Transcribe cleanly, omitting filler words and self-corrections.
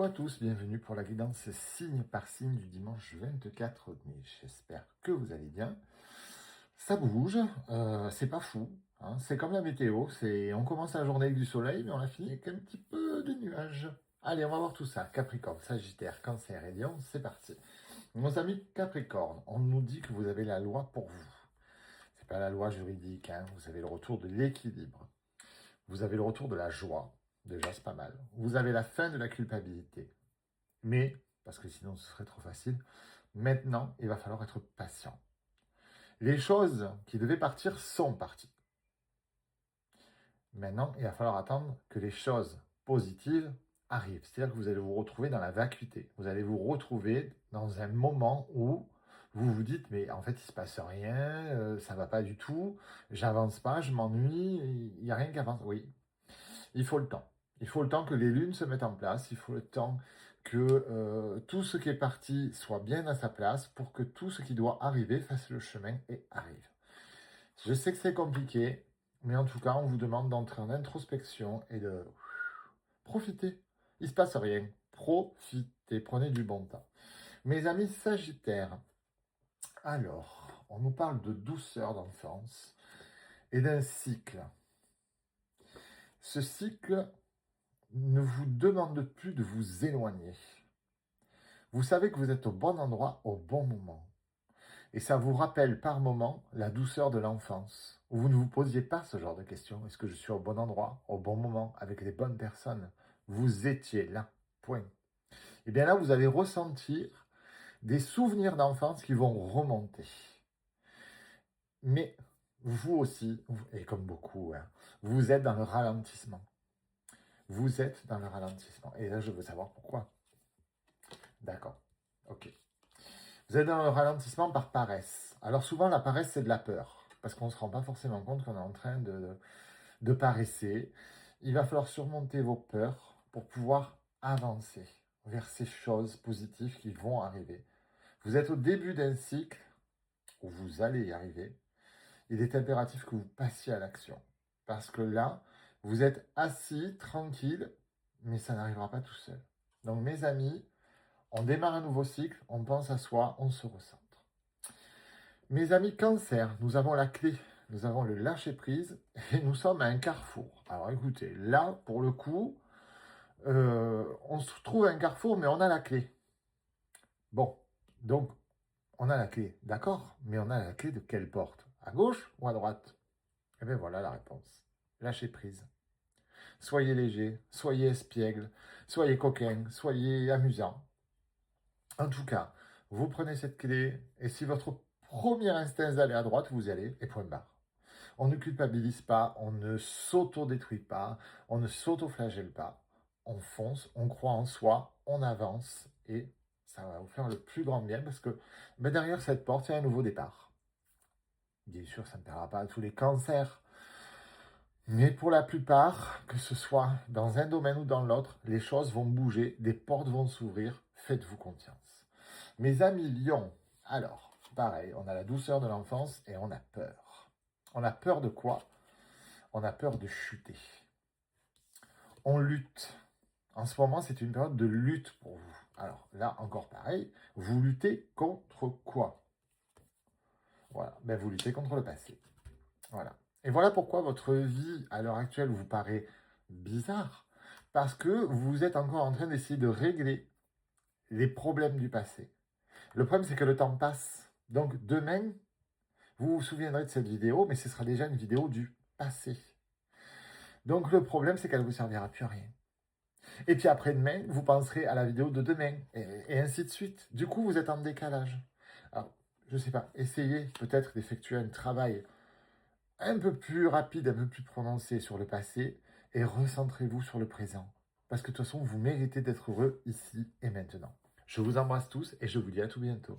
Bonjour à tous, bienvenue pour la guidance signe par signe du dimanche 24 mai. J'espère que vous allez bien. Ça bouge, c'est pas fou, hein, c'est comme la météo, on commence la journée avec du soleil, mais on la finit avec un petit peu de nuages. Allez, on va voir tout ça. Capricorne, Sagittaire, Cancer et Lion, c'est parti. Nos amis Capricorne, on nous dit que vous avez la loi pour vous. C'est pas la loi juridique, hein, vous avez le retour de l'équilibre. Vous avez le retour de la joie, déjà c'est pas mal. Vous avez la fin de la culpabilité. Mais, parce que sinon ce serait trop facile, maintenant, il va falloir être patient. Les choses qui devaient partir sont parties. Maintenant, il va falloir attendre que les choses positives arrivent. C'est-à-dire que vous allez vous retrouver dans la vacuité. Vous allez vous retrouver dans un moment où vous vous dites, mais en fait, il ne se passe rien, ça ne va pas du tout, j'avance pas, je m'ennuie, il n'y a rien qui avance. Oui, il faut le temps. Il faut le temps que les lunes se mettent en place, il faut le temps que tout ce qui est parti soit bien à sa place pour que tout ce qui doit arriver fasse le chemin et arrive. Je sais que c'est compliqué, mais en tout cas, on vous demande d'entrer en introspection et de profiter. Il ne se passe rien. Profitez, prenez du bon temps. Mes amis Sagittaires, alors, on nous parle de douceur d'enfance et d'un cycle. Ce cycle ne vous demande plus de vous éloigner. Vous savez que vous êtes au bon endroit au bon moment. Et ça vous rappelle par moment la douceur de l'enfance, où vous ne vous posiez pas ce genre de questions. Est-ce que je suis au bon endroit, au bon moment, avec les bonnes personnes? Vous étiez là, point. Et bien là, vous allez ressentir des souvenirs d'enfance qui vont remonter. Mais vous aussi, et comme beaucoup, hein, vous êtes dans le ralentissement. Vous êtes dans le ralentissement. Et là, je veux savoir pourquoi. D'accord. Ok. Vous êtes dans le ralentissement par paresse. Alors souvent, la paresse, c'est de la peur. Parce qu'on ne se rend pas forcément compte qu'on est en train de paresser. Il va falloir surmonter vos peurs pour pouvoir avancer vers ces choses positives qui vont arriver. Vous êtes au début d'un cycle où vous allez y arriver. Il est impératif que vous passiez à l'action. Parce que là, vous êtes assis, tranquille, mais ça n'arrivera pas tout seul. Donc mes amis, on démarre un nouveau cycle, on pense à soi, on se recentre. Mes amis Cancer, nous avons la clé, nous avons le lâcher-prise et nous sommes à un carrefour. Alors écoutez, là, pour le coup, on se trouve à un carrefour, mais on a la clé. Bon, donc, on a la clé, d'accord, mais on a la clé de quelle porte? À gauche ou à droite? Eh bien voilà la réponse. Lâcher-prise. Soyez léger, soyez espiègle, soyez coquin, soyez amusant. En tout cas, vous prenez cette clé et si votre premier instinct est d'aller à droite, vous y allez et point barre. On ne culpabilise pas, on ne s'auto-détruit pas, on ne s'auto-flagelle pas. On fonce, on croit en soi, on avance et ça va vous faire le plus grand bien parce que derrière cette porte, il y a un nouveau départ. Bien sûr, ça ne paiera pas à tous les cancers, mais pour la plupart, que ce soit dans un domaine ou dans l'autre, les choses vont bouger, des portes vont s'ouvrir, faites-vous confiance. Mes amis Lions, alors, pareil, on a la douceur de l'enfance et on a peur. On a peur de quoi? On a peur de chuter. On lutte. En ce moment, c'est une période de lutte pour vous. Alors là, encore pareil, vous luttez contre quoi? Voilà, vous luttez contre le passé. Voilà. Et voilà pourquoi votre vie à l'heure actuelle vous paraît bizarre. Parce que vous êtes encore en train d'essayer de régler les problèmes du passé. Le problème, c'est que le temps passe. Donc demain, vous vous souviendrez de cette vidéo, mais ce sera déjà une vidéo du passé. Donc le problème, c'est qu'elle ne vous servira plus à rien. Et puis après-demain, vous penserez à la vidéo de demain, et ainsi de suite. Du coup, vous êtes en décalage. Alors, je ne sais pas, essayez peut-être d'effectuer un travail un peu plus rapide, un peu plus prononcé sur le passé, et recentrez-vous sur le présent. Parce que de toute façon, vous méritez d'être heureux ici et maintenant. Je vous embrasse tous, et je vous dis à tout bientôt.